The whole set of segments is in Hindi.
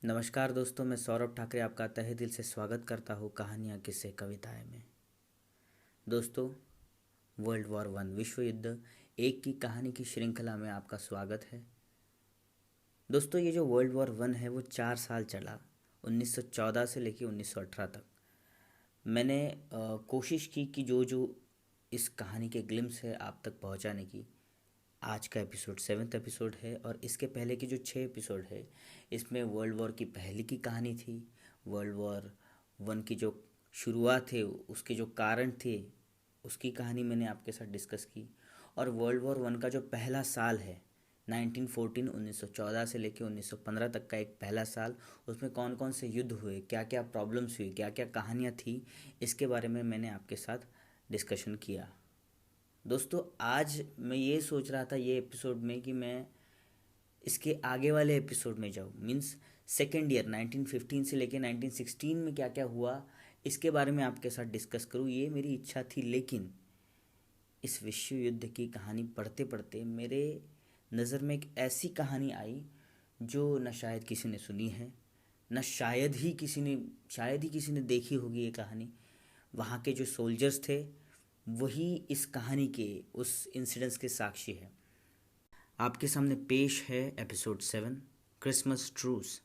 नमस्कार दोस्तों, मैं सौरभ ठाकरे आपका तहे दिल से स्वागत करता हूँ कहानियाँ किस्से कविताएं में। दोस्तों, वर्ल्ड वॉर वन विश्व युद्ध एक की कहानी की श्रृंखला में आपका स्वागत है। दोस्तों, ये जो वर्ल्ड वॉर वन है वो 4 साल चला, 1914 से लेकर 1918 तक। मैंने कोशिश की कि जो जो इस कहानी के ग्लिम्स है आप तक पहुँचाने की। आज का एपिसोड 7th एपिसोड है और इसके पहले के जो 6 एपिसोड है इसमें वर्ल्ड वॉर की पहली की कहानी थी। वर्ल्ड वॉर वन की जो शुरुआत है उसके जो कारण थे उसकी कहानी मैंने आपके साथ डिस्कस की। और वर्ल्ड वॉर वन का जो पहला साल है 1914 1914 से लेकर 1915 तक का एक पहला साल, उसमें कौन कौन से युद्ध हुए, क्या क्या प्रॉब्लम्स हुई, क्या क्या कहानियाँ थी, इसके बारे में मैंने आपके साथ डिस्कशन किया। दोस्तों, आज मैं ये सोच रहा था ये एपिसोड में कि मैं इसके आगे वाले एपिसोड में जाऊँ, मीन्स सेकेंड ईयर 1915 से लेके 1916 में क्या क्या हुआ इसके बारे में आपके साथ डिस्कस करूँ, ये मेरी इच्छा थी। लेकिन इस विश्व युद्ध की कहानी पढ़ते पढ़ते मेरे नज़र में एक ऐसी कहानी आई जो न शायद किसी ने सुनी है, न शायद ही किसी ने देखी होगी ये कहानी। वहाँ के जो सोल्जर्स थे वही इस कहानी के उस इंसिडेंट्स के साक्षी है। आपके सामने पेश है एपिसोड 7, क्रिसमस ट्रूस,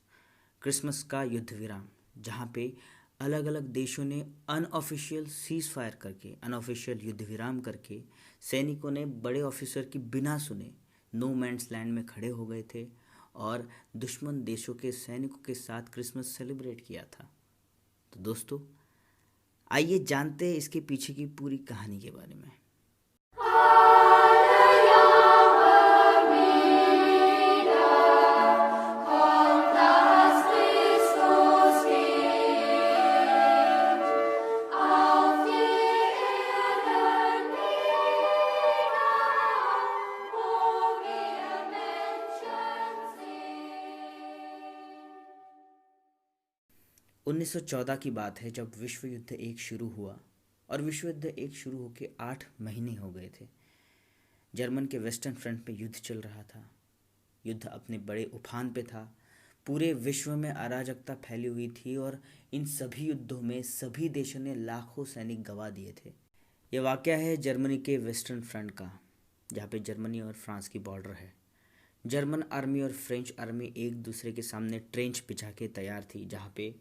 क्रिसमस का युद्ध विराम, जहाँ पे अलग अलग देशों ने अनऑफिशियल सीज फायर करके, अनऑफिशियल युद्ध विराम करके सैनिकों ने बड़े ऑफिसर की बिना सुने नो मैन्स लैंड में खड़े हो गए थे और दुश्मन देशों के सैनिकों के साथ क्रिसमस सेलिब्रेट किया था। तो दोस्तों, आइए जानते हैं इसके पीछे की पूरी कहानी के बारे में। 1914 की बात है जब विश्व युद्ध एक शुरू हुआ। और विश्व युद्ध एक शुरू होकर 8 महीने हो गए थे। जर्मन के वेस्टर्न फ्रंट पे युद्ध चल रहा था। युद्ध अपने बड़े उफान पे था। पूरे विश्व में अराजकता फैली हुई थी और इन सभी युद्धों में सभी देशों ने लाखों सैनिक गंवा दिए थे। यह वाकया है जर्मनी के वेस्टर्न फ्रंट का, जहाँ पे जर्मनी और फ्रांस की बॉर्डर है। जर्मन आर्मी और फ्रेंच आर्मी एक दूसरे के सामने ट्रेंच बिछा के तैयार थी, जहाँ पे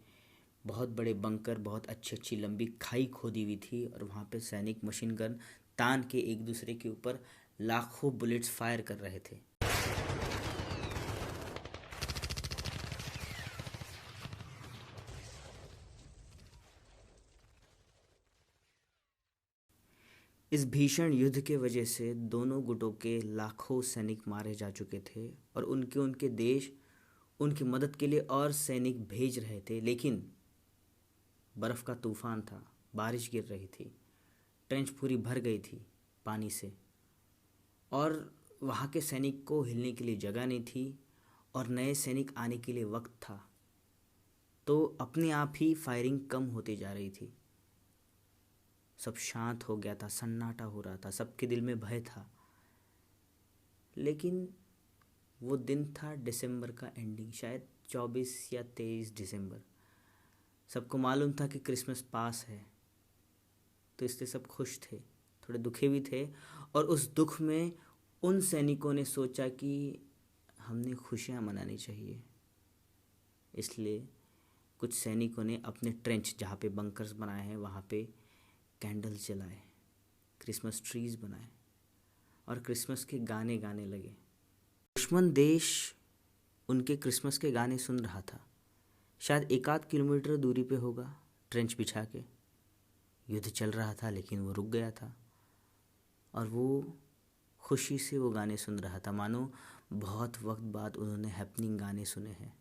बहुत बड़े बंकर, बहुत अच्छी अच्छी लंबी खाई खोदी हुई थी और वहाँ पे सैनिक मशीन गन तान के एक दूसरे के ऊपर लाखों बुलेट्स फायर कर रहे थे। इस भीषण युद्ध के वजह से दोनों गुटों के लाखों सैनिक मारे जा चुके थे और उनके उनके देश उनकी मदद के लिए और सैनिक भेज रहे थे। लेकिन बर्फ़ का तूफान था, बारिश गिर रही थी, ट्रेंच पूरी भर गई थी पानी से और वहाँ के सैनिक को हिलने के लिए जगह नहीं थी और नए सैनिक आने के लिए वक्त था। तो अपने आप ही फायरिंग कम होती जा रही थी। सब शांत हो गया था, सन्नाटा हो रहा था, सबके दिल में भय था। लेकिन वो दिन था दिसंबर का एंडिंग, शायद 24 या 23 दिसंबर। सबको मालूम था कि क्रिसमस पास है, तो इसलिए सब खुश थे, थोड़े दुखे भी थे। और उस दुख में उन सैनिकों ने सोचा कि हमने खुशियाँ मनानी चाहिए। इसलिए कुछ सैनिकों ने अपने ट्रेंच, जहाँ पे बंकर्स बनाए हैं, वहाँ पे कैंडल्स जलाए, क्रिसमस ट्रीज बनाए और क्रिसमस के गाने गाने लगे। दुश्मन देश उनके क्रिसमस के गाने सुन रहा था। शायद 1 आध किलोमीटर दूरी पे होगा, ट्रेंच बिछा के युद्ध चल रहा था, लेकिन वो रुक गया था और वो खुशी से वो गाने सुन रहा था, मानो बहुत वक्त बाद उन्होंने हैपनिंग गाने सुने हैं।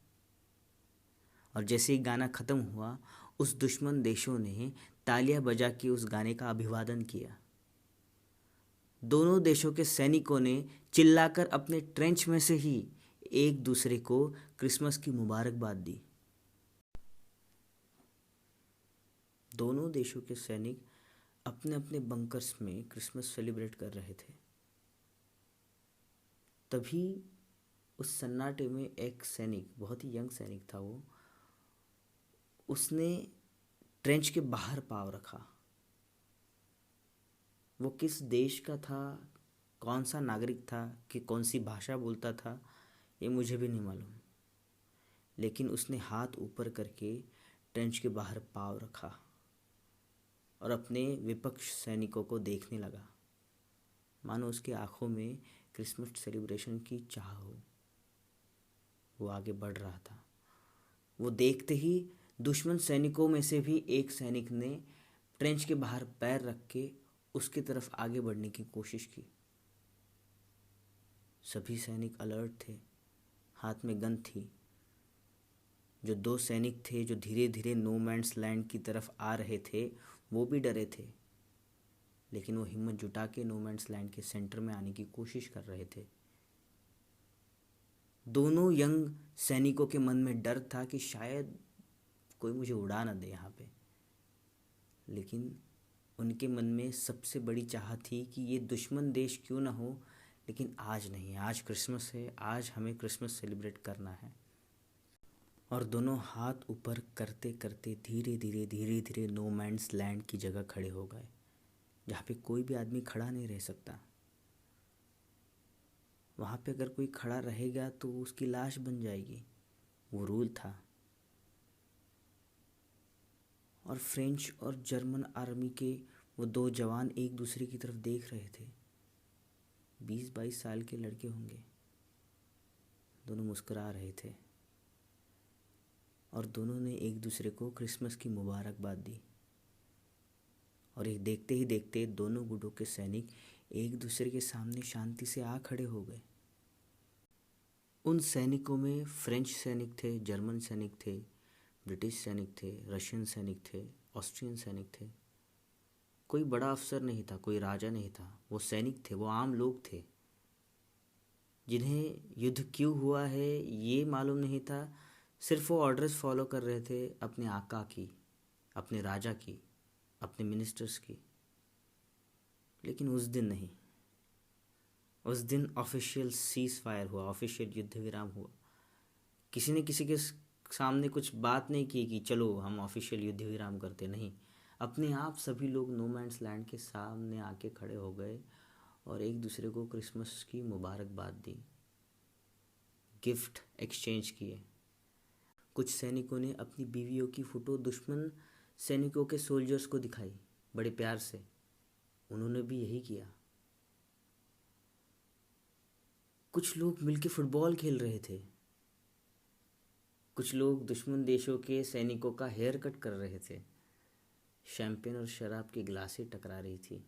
और जैसे ही गाना ख़त्म हुआ, उस दुश्मन देशों ने तालियां बजा के उस गाने का अभिवादन किया। दोनों देशों के सैनिकों ने चिल्लाकर अपने ट्रेंच में से ही एक दूसरे को क्रिसमस की मुबारकबाद दी। दोनों देशों के सैनिक अपने अपने बंकर्स में क्रिसमस सेलिब्रेट कर रहे थे। तभी उस सन्नाटे में एक सैनिक, बहुत ही यंग सैनिक था वो, उसने ट्रेंच के बाहर पाँव रखा। वो किस देश का था, कौन सा नागरिक था, कि कौन सी भाषा बोलता था, ये मुझे भी नहीं मालूम, लेकिन उसने हाथ ऊपर करके ट्रेंच के बाहर पाँव रखा और अपने विपक्ष सैनिकों को देखने लगा, मानो उसकी आंखों में क्रिसमस सेलिब्रेशन की चाह हो। वो आगे बढ़ रहा था। वो देखते ही दुश्मन सैनिकों में से भी एक सैनिक ने ट्रेंच के बाहर पैर रख के उसकी तरफ आगे बढ़ने की कोशिश की। सभी सैनिक अलर्ट थे, हाथ में गन थी। जो दो सैनिक थे जो धीरे धीरे नो मैन्स लैंड की तरफ आ रहे थे, वो भी डरे थे, लेकिन वो हिम्मत जुटा के नो मैन्स लैंड के सेंटर में आने की कोशिश कर रहे थे। दोनों यंग सैनिकों के मन में डर था कि शायद कोई मुझे उड़ा ना दे यहाँ पे, लेकिन उनके मन में सबसे बड़ी चाह थी कि ये दुश्मन देश क्यों ना हो, लेकिन आज नहीं, आज क्रिसमस है, आज हमें क्रिसमस सेलिब्रेट करना है। और दोनों हाथ ऊपर करते करते धीरे धीरे नो मैन्स लैंड की जगह खड़े हो गए, जहाँ पे कोई भी आदमी खड़ा नहीं रह सकता। वहाँ पे अगर कोई खड़ा रहेगा तो उसकी लाश बन जाएगी, वो रूल था। और फ्रेंच और जर्मन आर्मी के वो दो जवान एक दूसरे की तरफ देख रहे थे। 20-22 साल के लड़के होंगे। दोनों मुस्कुरा रहे थे और दोनों ने एक दूसरे को क्रिसमस की मुबारकबाद दी। और एक देखते ही देखते दोनों गुटों के सैनिक एक दूसरे के सामने शांति से आ खड़े हो गए। उन सैनिकों में फ्रेंच सैनिक थे, जर्मन सैनिक थे, ब्रिटिश सैनिक थे, रशियन सैनिक थे, ऑस्ट्रियन सैनिक थे। कोई बड़ा अफसर नहीं था, कोई राजा नहीं था, वो सैनिक थे, वो आम लोग थे जिन्हें युद्ध क्यों हुआ है ये मालूम नहीं था। सिर्फ वो ऑर्डर्स फॉलो कर रहे थे अपने आका की, अपने राजा की, अपने मिनिस्टर्स की। लेकिन उस दिन नहीं, उस दिन ऑफिशियल सीज फायर हुआ, ऑफिशियल युद्ध विराम हुआ। किसी ने किसी के सामने कुछ बात नहीं की कि चलो हम ऑफिशियल युद्ध विराम करते, नहीं, अपने आप सभी लोग नो मैन्स लैंड के सामने आके खड़े हो गए और एक दूसरे को क्रिसमस की मुबारकबाद दी, गिफ्ट एक्सचेंज किए। कुछ सैनिकों ने अपनी बीवियों की फ़ोटो दुश्मन सैनिकों के सोल्जर्स को दिखाई, बड़े प्यार से। उन्होंने भी यही किया। कुछ लोग मिलके फुटबॉल खेल रहे थे, कुछ लोग दुश्मन देशों के सैनिकों का हेयर कट कर रहे थे। शैंपेन और शराब की गिलासें टकरा रही थी।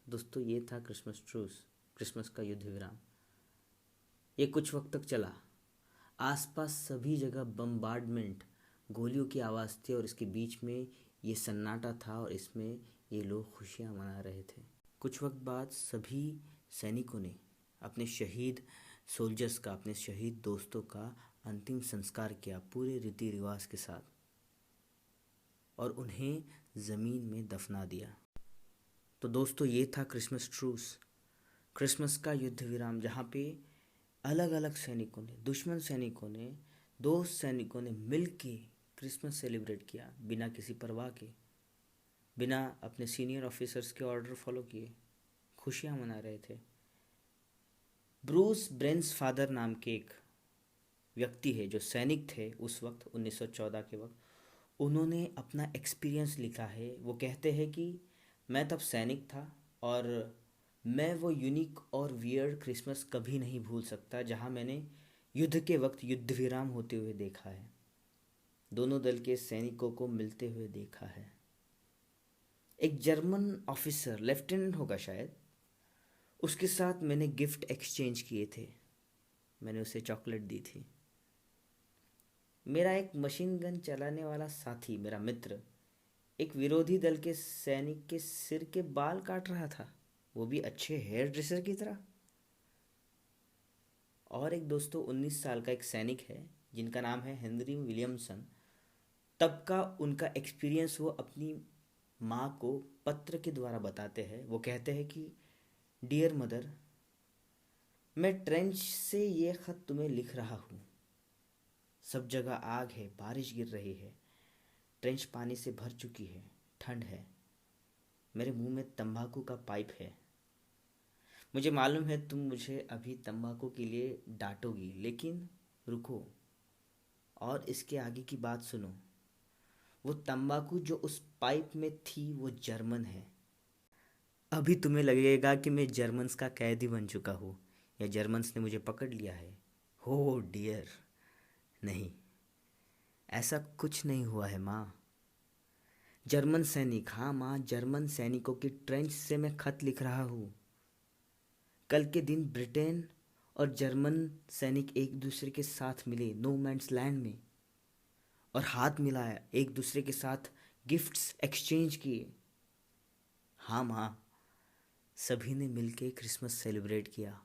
दोस्तों, ये था क्रिसमस ट्रूस, क्रिसमस का युद्ध विराम। ये कुछ वक्त तक चला। आसपास सभी जगह बम्बार्डमेंट, गोलियों की आवाज़ थी और इसके बीच में ये सन्नाटा था और इसमें ये लोग खुशियाँ मना रहे थे। कुछ वक्त बाद सभी सैनिकों ने अपने शहीद सोल्जर्स का, अपने शहीद दोस्तों का अंतिम संस्कार किया पूरे रीति रिवाज के साथ और उन्हें ज़मीन में दफना दिया। तो दोस्तों, ये था क्रिसमस ट्रूस, क्रिसमस का युद्ध विराम, जहाँ पे अलग अलग सैनिकों ने, दुश्मन सैनिकों ने, दोस्त सैनिकों ने मिल के क्रिसमस सेलिब्रेट किया, बिना किसी परवाह के, बिना अपने सीनियर ऑफिसर्स के ऑर्डर फॉलो किए, खुशियाँ मना रहे थे। ब्रूस ब्रेन्सफादर नाम के एक व्यक्ति है जो सैनिक थे उस वक्त 1914 के वक्त। उन्होंने अपना एक्सपीरियंस लिखा है। वो कहते हैं कि मैं तब सैनिक था और मैं वो यूनिक और वियर्ड क्रिसमस कभी नहीं भूल सकता जहां मैंने युद्ध के वक्त युद्ध विराम होते हुए देखा है, दोनों दल के सैनिकों को मिलते हुए देखा है। एक जर्मन ऑफिसर, लेफ्टिनेंट होगा शायद, उसके साथ मैंने गिफ्ट एक्सचेंज किए थे। मैंने उसे चॉकलेट दी थी। मेरा एक मशीन गन चलाने वाला साथी, मेरा मित्र, एक विरोधी दल के सैनिक के सिर के बाल काट रहा था, वो भी अच्छे हेयर ड्रेसर की तरह। और एक दोस्तों 19 साल का एक सैनिक है जिनका नाम है हेनरी विलियमसन। तब का उनका एक्सपीरियंस वो अपनी माँ को पत्र के द्वारा बताते हैं। वो कहते हैं कि डियर मदर, मैं ट्रेंच से ये ख़त तुम्हें लिख रहा हूँ। सब जगह आग है, बारिश गिर रही है, ट्रेंच पानी से भर चुकी है, ठंड है, मेरे मुंह में तंबाकू का पाइप है। मुझे मालूम है तुम मुझे अभी तंबाकू के लिए डांटोगी, लेकिन रुको और इसके आगे की बात सुनो। वो तंबाकू जो उस पाइप में थी वो जर्मन है। अभी तुम्हें लगेगा कि मैं जर्मन्स का कैदी बन चुका हूँ या जर्मन्स ने मुझे पकड़ लिया है। हो डियर, नहीं, ऐसा कुछ नहीं हुआ है माँ। जर्मन सैनिक, हाँ माँ, जर्मन सैनिकों की ट्रेंच से मैं खत लिख रहा हूँ। कल के दिन ब्रिटेन और जर्मन सैनिक एक दूसरे के साथ मिले नो मैन्स लैंड में और हाथ मिलाया, एक दूसरे के साथ गिफ्ट्स एक्सचेंज किए। हाँ माँ, सभी ने मिलके क्रिसमस सेलिब्रेट किया।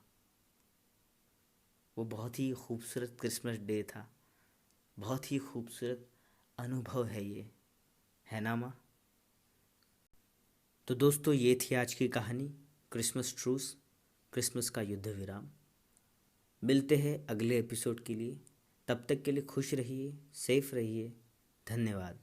वो बहुत ही खूबसूरत क्रिसमस डे था, बहुत ही खूबसूरत अनुभव है ये, है ना माँ? तो दोस्तों, ये थी आज की कहानी, क्रिसमस ट्रूस, क्रिसमस का युद्ध विराम। मिलते हैं अगले एपिसोड के लिए, तब तक के लिए खुश रहिए, सेफ रहिए। धन्यवाद।